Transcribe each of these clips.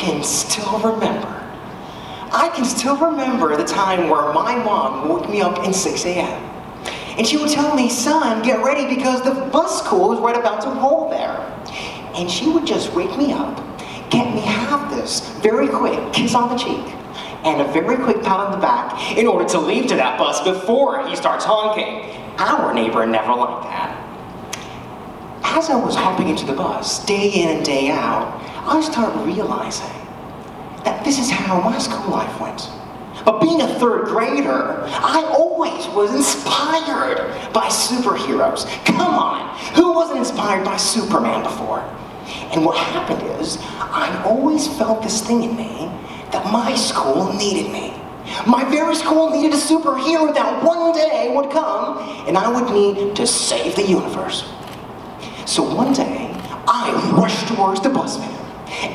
can still remember. I can still remember the time where my mom woke me up at 6 a.m. And she would tell me, son, get ready because the bus school is right about to roll there. And she would just wake me up, get me half this very quick kiss on the cheek, and a very quick pat on the back in order to leave to that bus before he starts honking. Our neighbor never liked that. As I was hopping into the bus, day in and day out, I started realizing that this is how my school life went. But being a third grader, I always was inspired by superheroes. Come on, who wasn't inspired by Superman before? And what happened is, I always felt this thing in me that my school needed me. My very school needed a superhero that one day would come and I would need to save the universe. So one day, I rushed towards the bus van.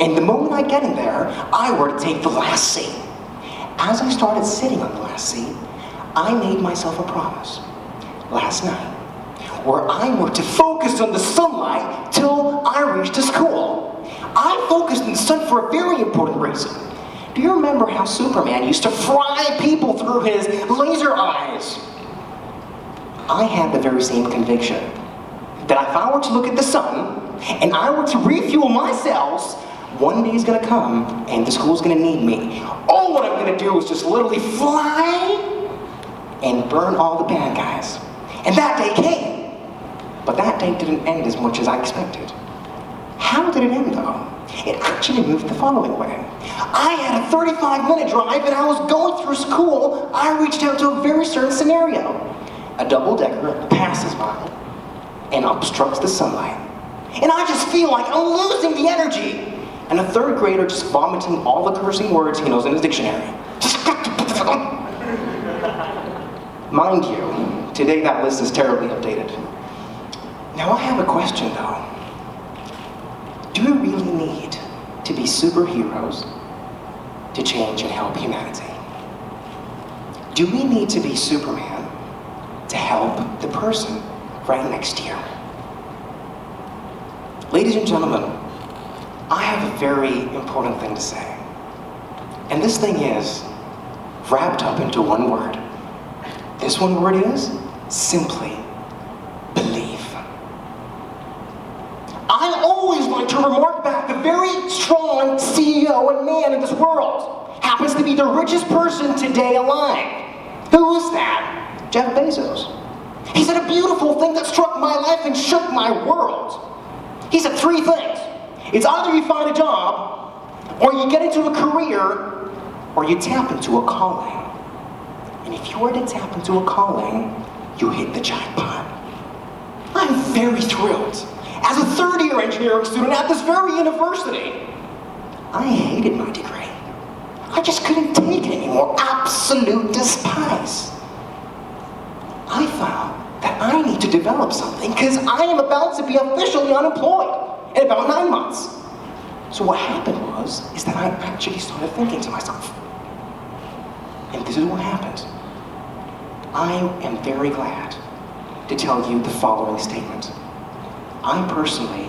And the moment I get in there, I were to take the last seat. As I started sitting on the last seat, I made myself a promise last night, where I were to focus on the sunlight till I reached the school. I focused on the sun for a very important reason. Do you remember how Superman used to fry people through his laser eyes? I had the very same conviction that if I were to look at the sun and I were to refuel my cells, one day is gonna come and the school's gonna need me. All what I'm gonna do is just literally fly and burn all the bad guys. And that day came. But that day didn't end as much as I expected. How did it end though? It actually moved the following way. I had a 35-minute drive and I was going through school. I reached out to a very certain scenario. A double-decker passes by and obstructs the sunlight. And I just feel like I'm losing the energy. And a third grader just vomiting all the cursing words he knows in his dictionary. Mind you, today that list is terribly updated. Now I have a question though. Do we really need to be superheroes to change and help humanity? Do we need to be Superman to help the person right next to you? Ladies and gentlemen, I have a very important thing to say. And this thing is wrapped up into one word. This one word is simply believe. I always like to remark back the very strong CEO and man in this world happens to be the richest person today alive. Who is that? Jeff Bezos. He said a beautiful thing that struck my life and shook my world. He said 3 things. It's either you find a job, or you get into a career, or you tap into a calling. And if you were to tap into a calling, you hit the jackpot. I'm very thrilled. As a third-year engineering student at this very university, I hated my degree. I just couldn't take it anymore. Absolute despise. I found that I need to develop something because I am about to be officially unemployed in about 9 months. So what happened is that I actually started thinking to myself, and this is what happened. I am very glad to tell you the following statement. I personally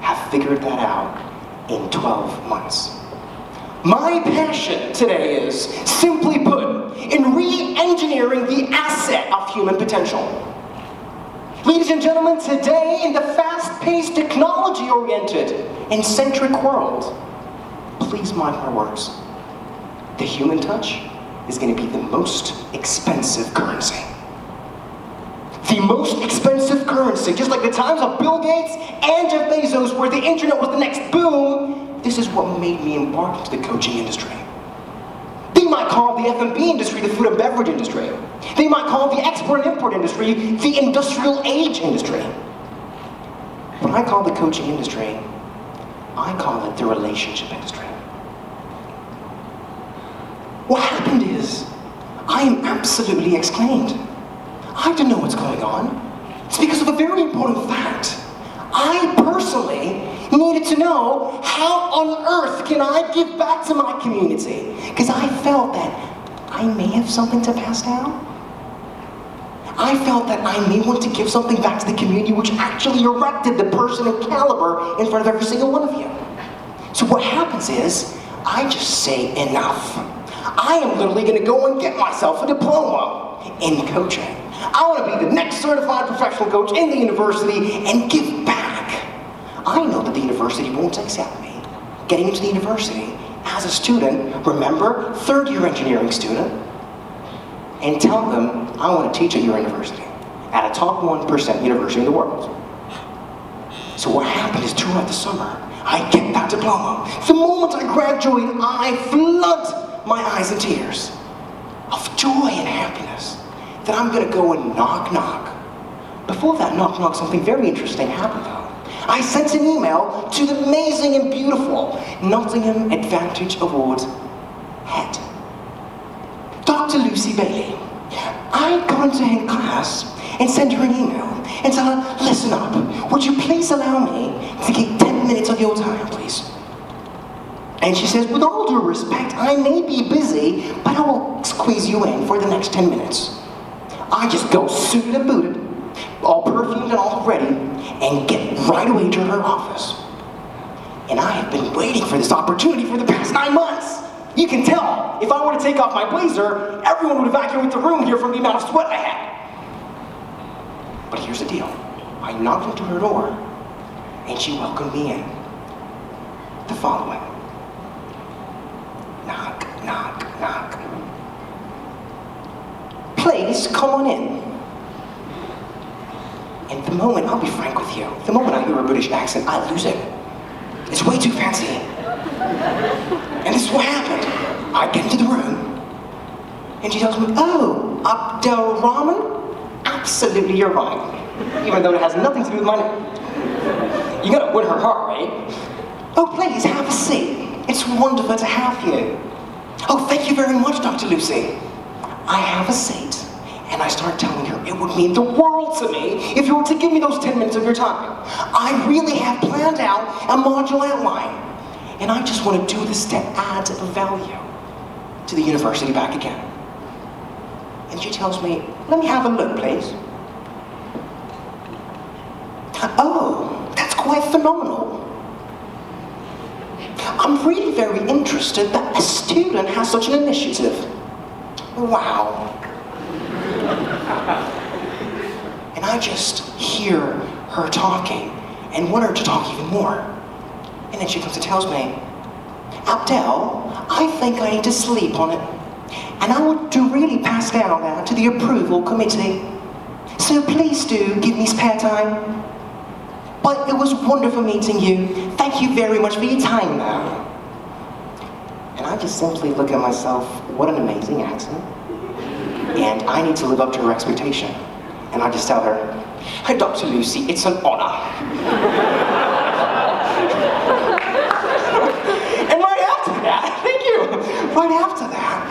have figured that out in 12 months. My passion today is, simply put, in re-engineering the asset of human potential. Ladies and gentlemen, today in the fast-paced, technology-oriented, and centric world, please mind my words, the human touch is going to be the most expensive currency. The most expensive currency, just like the times of Bill Gates and Jeff Bezos where the internet was the next boom, this is what made me embark into the coaching industry. They might call the F&B industry the food and beverage industry. They might call the export and import industry the industrial age industry. When I call the coaching industry, I call it the relationship industry. What happened is, I am absolutely exclaimed. I don't know what's going on. It's because of a very important fact. I personally needed to know how on earth can I give back to my community? Because I felt that I may have something to pass down. I felt that I may want to give something back to the community which actually erected the person and caliber in front of every single one of you. So what happens is, I just say enough. I am literally going to go and get myself a diploma in coaching. I want to be the next certified professional coach in the university and give back. I know that the university won't accept me. Getting into the university as a student, remember, third-year engineering student, and tell them I want to teach at your university, at a top 1% university in the world. So what happened is throughout the summer, I get that diploma. The moment I graduate, I flood my eyes in tears of joy and happiness that I'm going to go and knock knock. Before that knock knock, something very interesting happened though. I sent an email to the amazing and beautiful Nottingham Advantage Award head, Dr. Lucy Bailey. I go into her class and send her an email and tell her, listen up, would you please allow me to get 10 minutes of your time, please? And she says, with all due respect, I may be busy, but I will squeeze you in for the next 10 minutes. I just go suited and booted, all perfumed and all ready, and get right away to her office. And I have been waiting for this opportunity for the past 9 months. You can tell, if I were to take off my blazer, everyone would evacuate the room here from the amount of sweat I had. But here's the deal. I knocked into her door, and she welcomed me in. The following. Knock, knock, knock. Please, come on in. And the moment, I'll be frank with you, the moment I hear a British accent, I lose it. It's way too fancy. And this is what happened. I get into the room, and she tells me, oh, Abdelrahman? Absolutely, you're right. Even though it has nothing to do with my name. You gotta win her heart, right? Oh, please, have a seat. It's wonderful to have you. Oh, thank you very much, Dr. Lucy. I have a seat. And I start telling her it would mean the world to me if you were to give me those 10 minutes of your time. I really have planned out a module outline. And I just want to do this to add value to the university back again. And she tells me, let me have a look, please. Oh, that's quite phenomenal. I'm really very interested that a student has such an initiative. Wow. And I just hear her talking and want her to talk even more. And then she comes and tells me, Abdel, I think I need to sleep on it. And I want to really pass down that to the approval committee. So please do give me spare time. But it was wonderful meeting you. Thank you very much for your time now. And I just simply look at myself, what an amazing accent. And I need to live up to her expectation. And I just tell her, hey, Dr. Lucy, it's an honor. And right after that, thank you, right after that,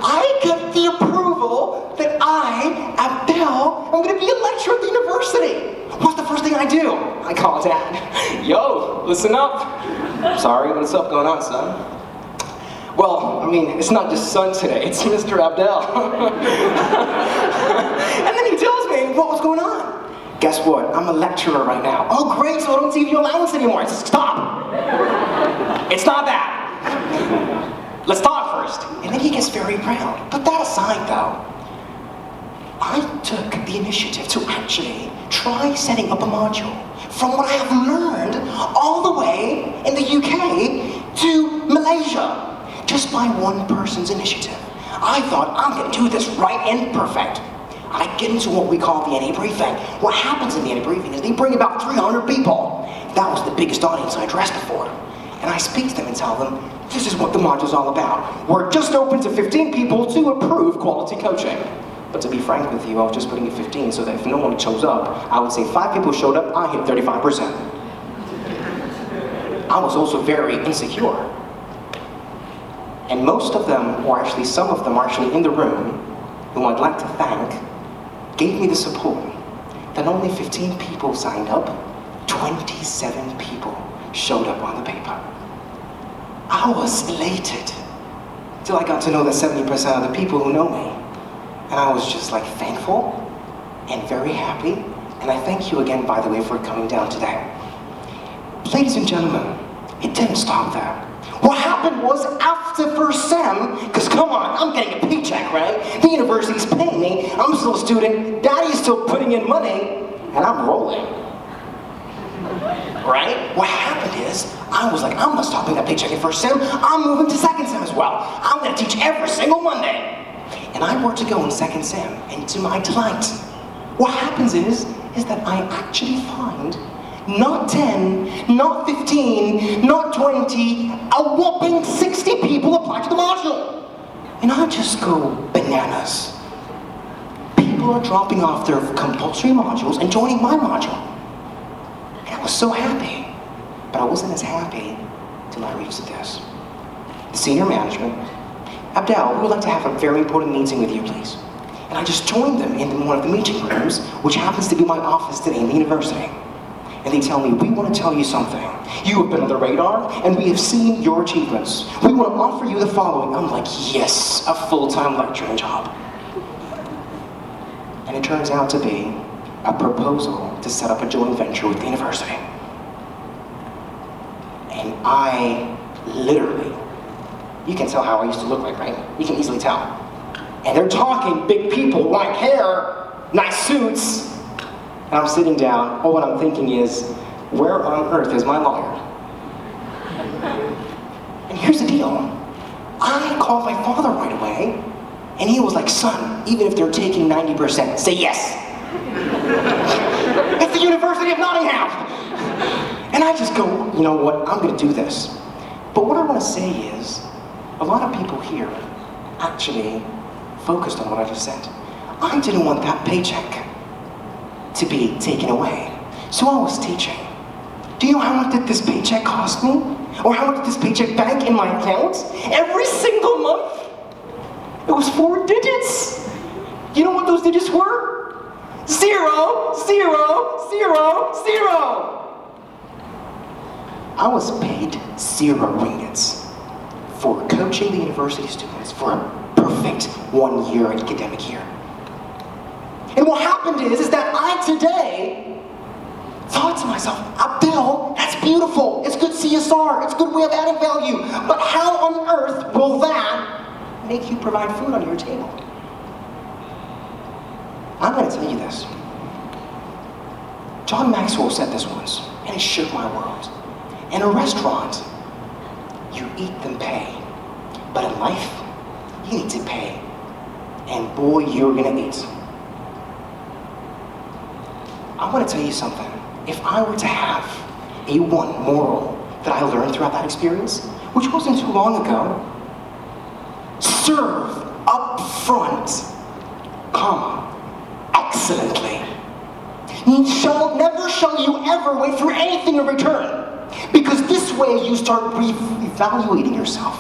I get the approval that I, Abdel, am going to be a lecturer at the university. What's the first thing I do? I call Dad. Yo, listen up. Sorry, what's up going on, son? Well, I mean, it's not just son today, it's Mr. Abdel. And then he tells me what was going on. Guess what? I'm a lecturer right now. Oh, great, so I don't give you allowance anymore. I said, stop. It's not that. Let's talk first. And then he gets very proud. But that aside, though, I took the initiative to actually try setting up a module from what I have learned all the way in the UK to Malaysia. Just by one person's initiative. I thought, I'm going to do this right and perfect. I get into what we call the NA briefing. What happens in the NA briefing is they bring about 300 people. That was the biggest audience I addressed before. And I speak to them and tell them, this is what the module's all about. We're just open to 15 people to approve quality coaching. But to be frank with you, I was just putting it 15 so that if no one shows up, I would say 5 people showed up, I hit 35%. I was also very insecure. And most of them, or actually some of them, are actually in the room, whom I'd like to thank, gave me the support. That only 15 people signed up, 27 people showed up on the paper. I was elated, till I got to know that 70% of the people who know me. And I was just like thankful and very happy. And I thank you again, by the way, for coming down today. Ladies and gentlemen, it didn't stop there. What happened was, after first sem, because come on, I'm getting a paycheck, right? The university's paying me, I'm still a student, daddy's still putting in money, and I'm rolling. Right? What happened is, I was like, I'm not stopping that paycheck in first sem, I'm moving to second sem as well. I'm gonna teach every single Monday. And I were to go in second sem, and to my delight, what happens is that I actually find not 10, not 15, not 20, a whopping 60 people apply to the module. And I just go bananas. People are dropping off their compulsory modules and joining my module. And I was so happy. But I wasn't as happy till I reached this. The senior management, Abdel, we would like to have a very important meeting with you, please. And I just joined them in one of the meeting rooms, which happens to be my office today in the university. And they tell me, we want to tell you something. You have been on the radar, and we have seen your achievements. We want to offer you the following. I'm like, yes, a full-time lecturing job. And it turns out to be a proposal to set up a joint venture with the university. And I literally, you can tell how I used to look like, right? You can easily tell. And they're talking big people, white hair, nice suits. And I'm sitting down, all what I'm thinking is, where on earth is my lawyer? And here's the deal. I called my father right away, and he was like, son, even if they're taking 90%, say yes. It's the University of Nottingham. And I just go, you know what, I'm gonna do this. But what I wanna say is, a lot of people here actually focused on what I just said. I didn't want that paycheck to be taken away. So I was teaching. Do you know how much did this paycheck cost me? Or how much did this paycheck bank in my account? Every single month? It was 4 digits. You know what those digits were? 0, 0, 0, 0. I was paid 0 ringgits for coaching the university students for a perfect 1-year academic year. And what happened is that I today thought to myself, Abdel, that's beautiful. It's good CSR. It's a good way of adding value. But how on earth will that make you provide food on your table? I'm going to tell you this. John Maxwell said this once, and it shook my world. In a restaurant, you eat then pay. But in life, you need to pay. And boy, you're going to eat. I want to tell you something. If I were to have a one moral that I learned throughout that experience, which wasn't too long ago, serve up front, excellently. Never shall you ever wait for anything in return. Because this way you start re-evaluating yourself.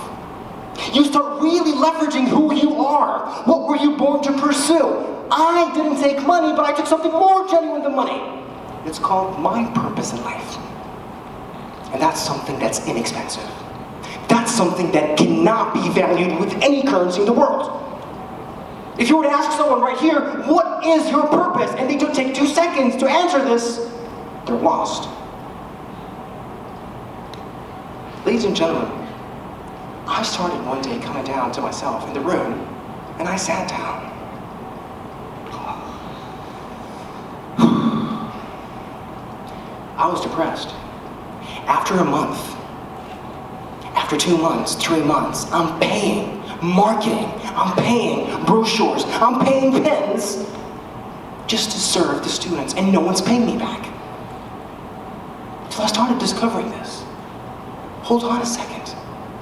You start really leveraging who you are. What were you born to pursue? I didn't take money, but I took something more genuine than money. It's called my purpose in life. And that's something that's inexpensive. That's something that cannot be valued with any currency in the world. If you were to ask someone right here, what is your purpose? And they could take 2 seconds to answer this, they're lost. Ladies and gentlemen, I started one day coming down to myself in the room, and I sat down. I was depressed. After a month, after 2 months, 3 months, I'm paying marketing, I'm paying brochures, I'm paying pens just to serve the students, and no one's paying me back. So I started discovering this. Hold on a second.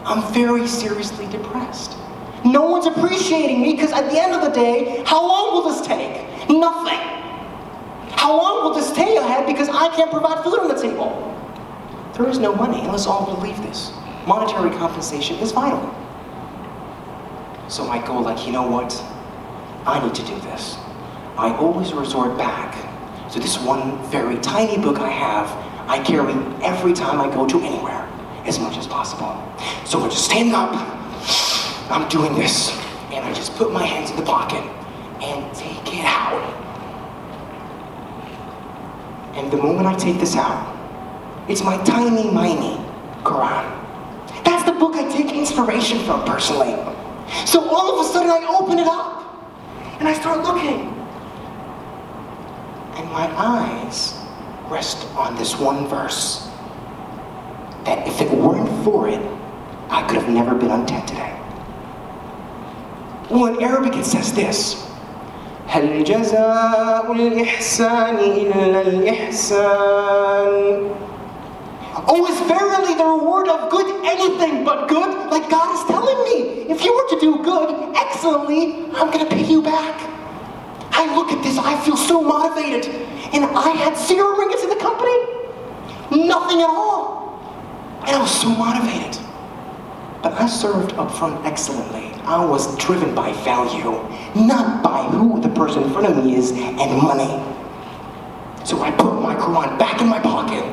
I'm very seriously depressed. No one's appreciating me because at the end of the day, how long will this take? Nothing. How long will this stay ahead because I can't provide food on the table? There is no money, and let's all believe this. Monetary compensation is vital. So I go like, you know what? I need to do this. I always resort back to this one very tiny book I have. I carry every time I go to anywhere, as much as possible. So I just stand up, I'm doing this, and I just put my hands in the pocket and take it out. And the moment I take this out, it's my tiny, miny Quran. That's that's the book I take inspiration from personally. So all of a sudden I open it up and I start looking. And my eyes rest on this one verse. That if it weren't for it, I could have never been on TED today. Well, in Arabic it says this. هل جزاء الإحسان إلا الإحسان. Oh, is verily the reward of good anything but good? Like God is telling me, if you were to do good excellently, I'm going to pay you back. I look at this, I feel so motivated. And I had 0 ringgits in the company. Nothing at all. And I was so motivated. But I served up front excellently. I was driven by value, not by who the person in front of me is and money. So I put my Quran back in my pocket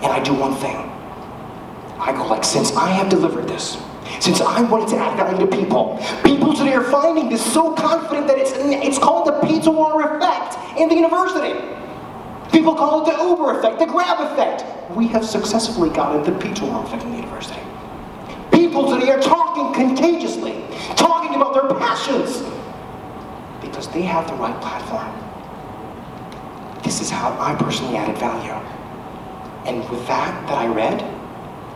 and I do one thing. I go like, since I have delivered this, since I wanted to add value to people today are finding this so confident that it's called the P2R effect in the university. People call it the Uber effect, the Grab effect. We have successfully gotten the P2R effect in the university. People today are talking contagiously, talking about their passions, because they have the right platform. This is how I personally added value. And with that I read,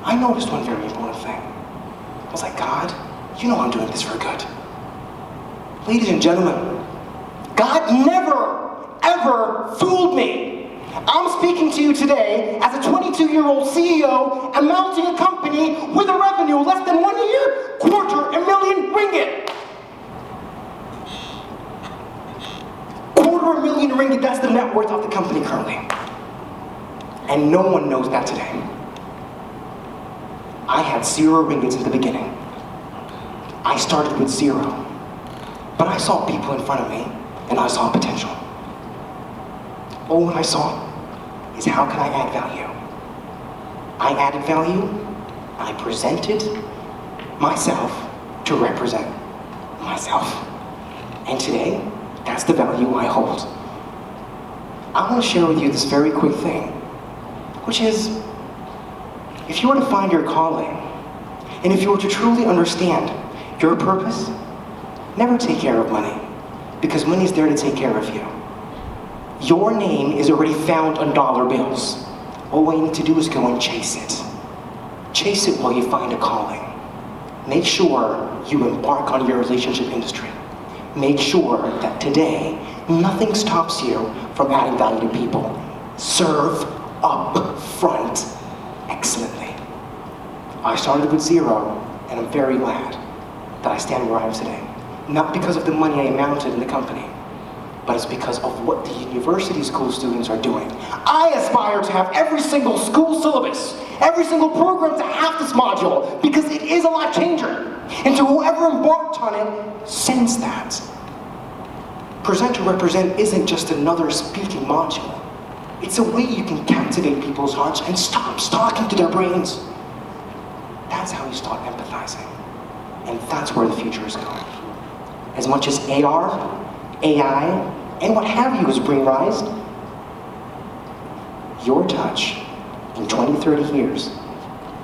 I noticed one very important thing. I was like, God, you know I'm doing this for good. Ladies and gentlemen, God never, ever fooled me. I'm speaking to you today as a 22-year-old CEO and mounting a company with a revenue less than 1 year, 250,000 ringgit. 250,000 ringgit, that's the net worth of the company currently. And no one knows that today. I had 0 ringgits at the beginning. I started with 0. But I saw people in front of me, and I saw potential. Oh, what I saw is how can I add value? I added value, I presented myself to represent myself. And today, that's the value I hold. I want to share with you this very quick thing, which is, if you were to find your calling, and if you were to truly understand your purpose, never take care of money, because money's there to take care of you. Your name is already found on dollar bills. All you need to do is go and chase it. Chase it while you find a calling. Make sure you embark on your relationship industry. Make sure that today, nothing stops you from adding value to people. Serve up front excellently. I started with 0, and I'm very glad that I stand where I am today. Not because of the money I amounted in the company, but it's because of what the university school students are doing. I aspire to have every single school syllabus, every single program to have this module, because it is a life changer. And to whoever embarked on it, sense that. Present to represent isn't just another speaking module. It's a way you can captivate people's hearts and stop talking to their brains. That's how you start empathizing. And that's where the future is going. As much as AR, AI, and what have you is being raised, your touch in 20, 30 years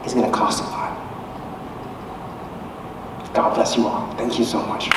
is going to cost a lot. God bless you all. Thank you so much.